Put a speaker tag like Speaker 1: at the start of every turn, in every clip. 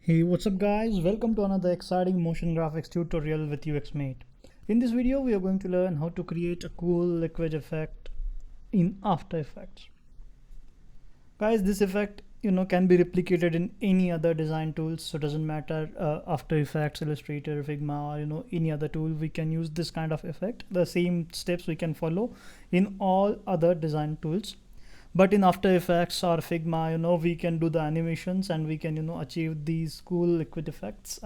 Speaker 1: Hey, what's up guys? Welcome to another exciting motion graphics tutorial with UXmate. In this video, we are going to learn how to create a cool liquid effect in After Effects. Guys, this effect can be replicated in any other design tools, so it doesn't matter After Effects, Illustrator, Figma, or any other tool. We can use this kind of effect. The same steps we can follow in all other design tools. But in After Effects or Figma, we can do the animations and we can achieve these cool liquid effects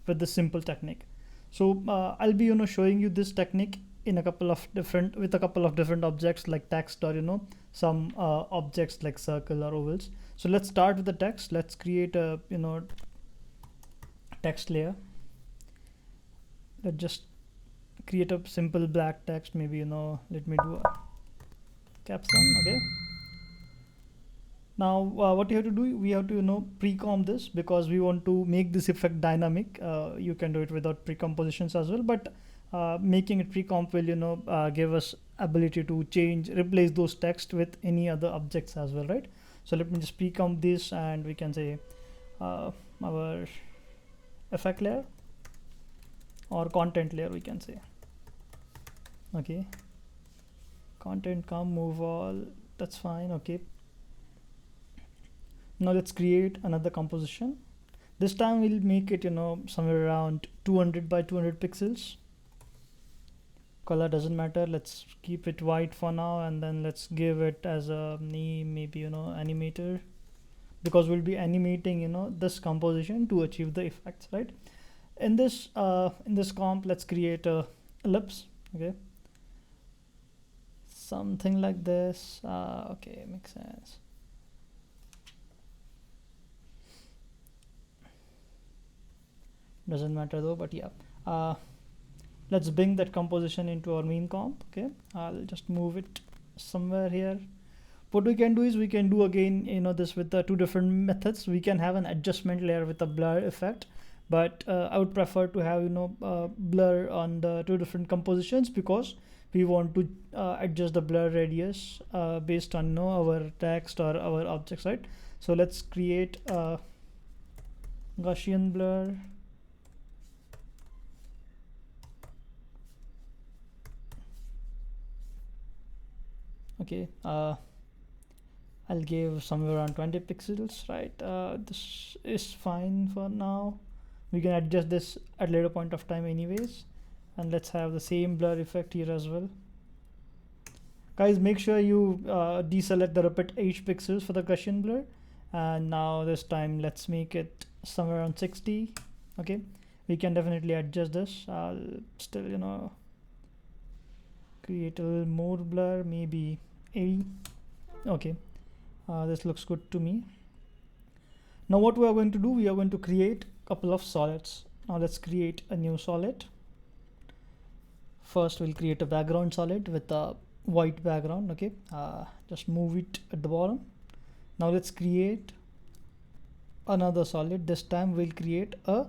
Speaker 1: with this simple technique. So I'll be showing you this technique in a couple of different objects like text or some objects like circle or ovals. So let's start with the text. Let's create a text layer. Let's just create a simple black text. Maybe let me do a caption. Okay. Now what you have to do, we have to pre-comp this because we want to make this effect dynamic. You can do it without pre-compositions as well, but making it pre-comp will give us ability to replace those text with any other objects as well, right? So let me just pre-comp this and we can say our effect layer or content layer, we can say. Okay, content come move all, that's fine. Okay, now let's create another composition. This time we'll make it somewhere around 200 by 200 pixels. Color doesn't matter, let's keep it white for now, and then let's give it as a name, maybe animator, because we'll be animating this composition to achieve the effects, right? In this comp, let's create a ellipse. Okay, something like this. Okay, makes sense. Doesn't matter though, but yeah, let's bring that composition into our main comp. Okay, I'll just move it somewhere here. What we can do is we can do again this with the two different methods. We can have an adjustment layer with a blur effect, but I would prefer to have blur on the two different compositions because we want to adjust the blur radius based on our text or our objects, right? So let's create a Gaussian blur. Okay, I'll give somewhere around 20 pixels, right? This is fine for now. We can adjust this at a later point of time anyways, and let's have the same blur effect here as well. Guys, make sure you deselect the repeat H pixels for the Gaussian blur, and now this time let's make it somewhere around 60. Okay, we can definitely adjust this. I'll still create a little more blur, maybe 80. Okay, this looks good to me. Now what we are going to do, we are going to create a couple of solids. Now let's create a new solid. First we'll create a background solid with a white background. Okay, just move it at the bottom. Now let's create another solid. This time we'll create a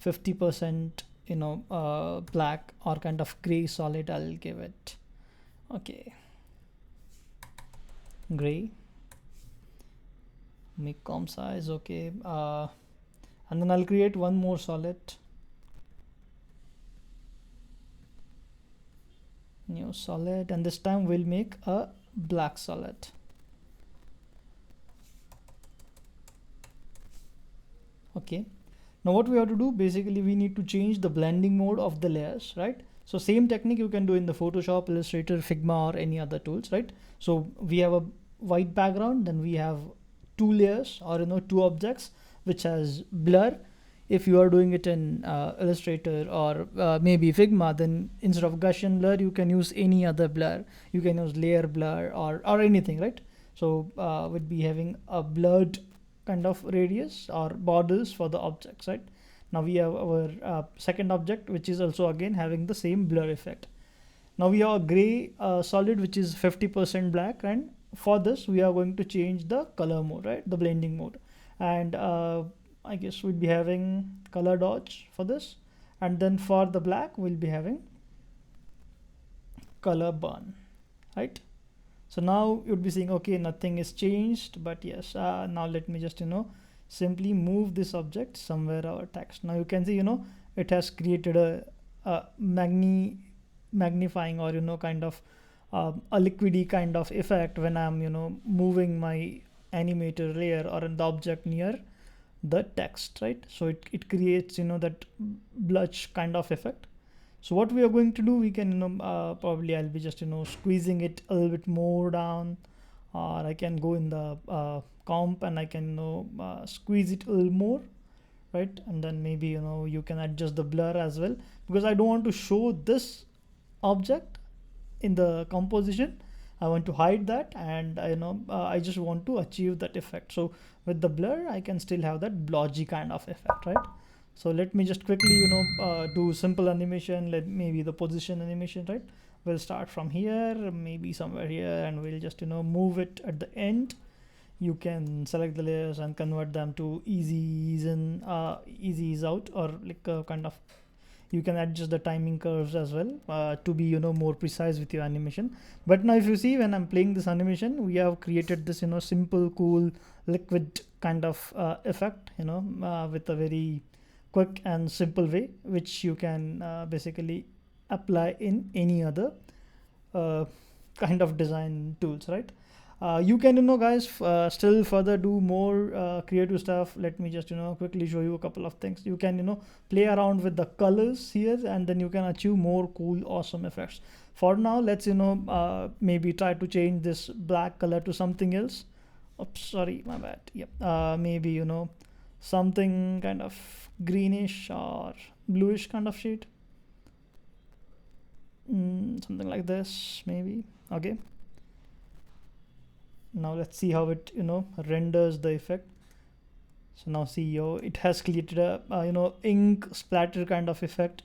Speaker 1: 50% black or kind of gray solid. I'll give it, okay, gray. Make comp size, okay, and then I'll create one more solid, new solid, and this time we'll make a black solid. Okay, now what we have to do, basically we need to change the blending mode of the layers, right? So same technique you can do in the Photoshop, Illustrator, Figma, or any other tools, right? So we have a white background, then we have two layers or two objects which has blur. If you are doing it in Illustrator or maybe Figma, then instead of Gaussian blur you can use any other blur. You can use layer blur or anything, right? So we'd be having a blurred kind of radius or borders for the objects, right? Now we have our second object which is also again having the same blur effect. Now we have a gray solid which is 50% black, and for this we are going to change the color mode, right? The blending mode, and I guess we'll be having color dodge for this, and then for the black we'll be having color burn, right? So now you'd be saying, okay, nothing is changed, but yes, now let me just simply move this object somewhere our text. Now you can see, it has created a magnifying, or kind of a liquidy kind of effect when I'm moving my animator layer or in the object near the text, right? So it creates that blush kind of effect. So what we are going to do, we can probably I'll be just squeezing it a little bit more down, or I can go in the comp and I can squeeze it a little more, right? And then maybe you can adjust the blur as well, because I don't want to show this object in the composition. I want to hide that, and I just want to achieve that effect. So with the blur I can still have that blotchy kind of effect, right? So let me just quickly do simple animation. Let maybe the position animation, right? We'll start from here, maybe somewhere here, and we'll just move it at the end. You can select the layers and convert them to easy ease in, easy ease out, or like kind of, you can adjust the timing curves as well to be more precise with your animation. But now if you see, when I'm playing this animation, we have created this simple cool liquid kind of effect, with a very quick and simple way, which you can basically apply in any other uh, kind of design tools, right? You can guys still further do more creative stuff. Let me just quickly show you a couple of things. You can play around with the colors here, and then you can achieve more cool awesome effects. For now, let's maybe try to change this black color to something else. Oops, sorry, my bad. Yep. Maybe something kind of greenish or bluish kind of shade. Something like this maybe. Okay, now let's see how it renders the effect. So now see, it has created a ink splatter kind of effect.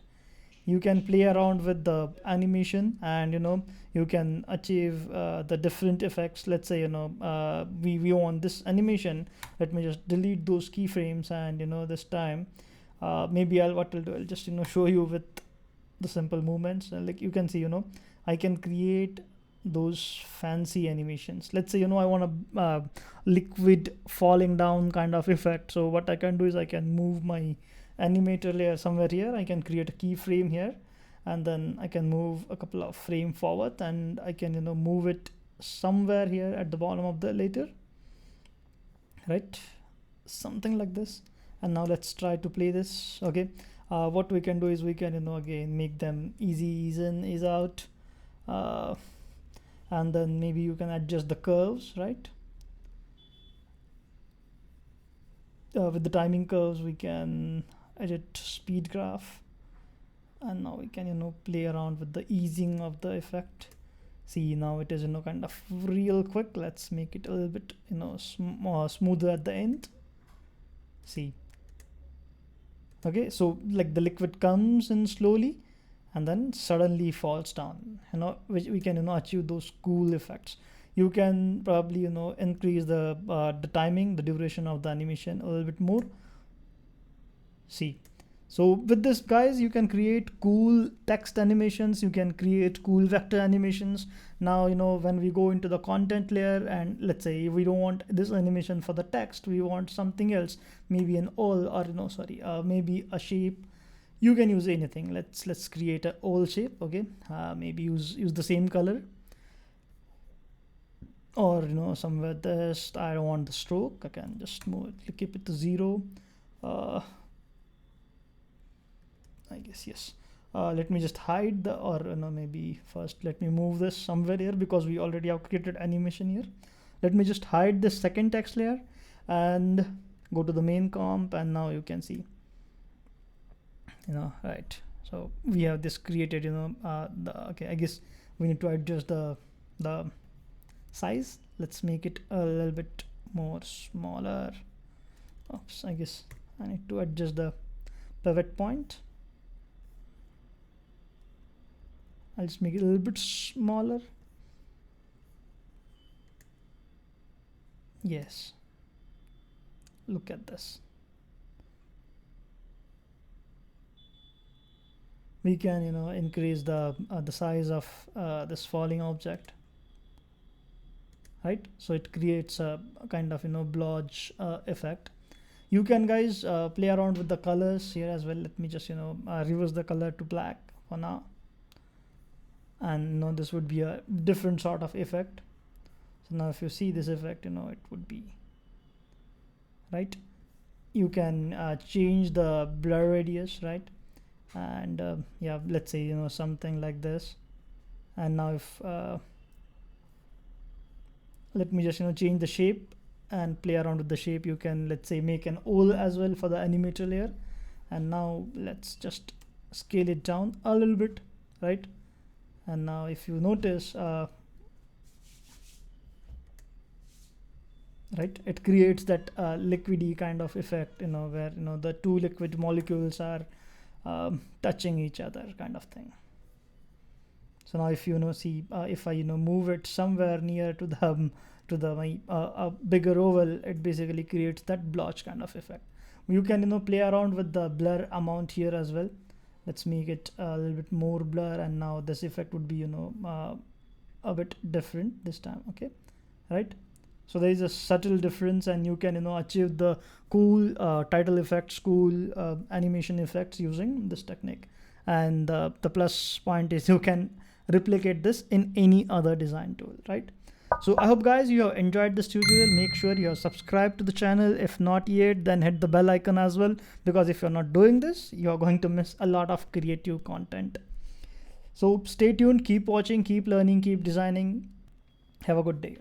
Speaker 1: You can play around with the animation, and you can achieve the different effects. Let's say we want this animation. Let me just delete those keyframes, and this time maybe what I'll do, I'll just show you with the simple movements. Like you can see, I can create those fancy animations. Let's say I want a liquid falling down kind of effect. So what I can do is I can move my animator layer somewhere here. I can create a keyframe here, and then I can move a couple of frame forward, and I can move it somewhere here at the bottom of the later, right? Something like this. And now let's try to play this. Okay, what we can do is we can again make them easy ease in, ease out, and then maybe you can adjust the curves, right? With the timing curves we can edit speed graph, and now we can play around with the easing of the effect. See, now it is kind of real quick. Let's make it a little bit smoother at the end. See, okay, so like the liquid comes in slowly and then suddenly falls down, which we can achieve those cool effects. You can probably increase the timing, the duration of the animation a little bit more. See, so with this guys, you can create cool text animations, you can create cool vector animations. Now when we go into the content layer, and let's say we don't want this animation for the text, we want something else, maybe an all, or maybe a shape. You can use anything. Let's create a all shape. Okay, maybe use the same color, or somewhere this. I don't want the stroke. I can just move it, keep it to 0. I guess yes. Let me just hide the, or maybe first let me move this somewhere here, because we already have created animation here. Let me just hide this second text layer and go to the main comp, and now you can see, right? So we have this created, okay, I guess we need to adjust the size. Let's make it a little bit more smaller. Oops, I guess I need to adjust the pivot point. I'll just make it a little bit smaller. Yes, look at this. We can increase the size of this falling object, right? So it creates a kind of blotch effect. You can guys play around with the colors here as well. Let me just reverse the color to black for now, and this would be a different sort of effect. So now if you see this effect, it would be right. You can change the blur radius, right? And yeah, let's say something like this. And now if let me just change the shape and play around with the shape. You can, let's say, make an owl as well for the animator layer. And now let's just scale it down a little bit, right? And now if you notice, right, it creates that liquidy kind of effect, where the two liquid molecules are touching each other, kind of thing. So now if see if I move it somewhere near to the bigger oval, it basically creates that blotch kind of effect. You can play around with the blur amount here as well. Let's make it a little bit more blur, and now this effect would be a bit different this time. Okay, right? So there is a subtle difference, and you can achieve the cool title effects, cool animation effects using this technique. And the plus point is you can replicate this in any other design tool, right? So I hope guys you have enjoyed this tutorial. Make sure you have subscribed to the channel. If not yet, then hit the bell icon as well, because if you're not doing this, you're going to miss a lot of creative content. So stay tuned, keep watching, keep learning, keep designing. Have a good day.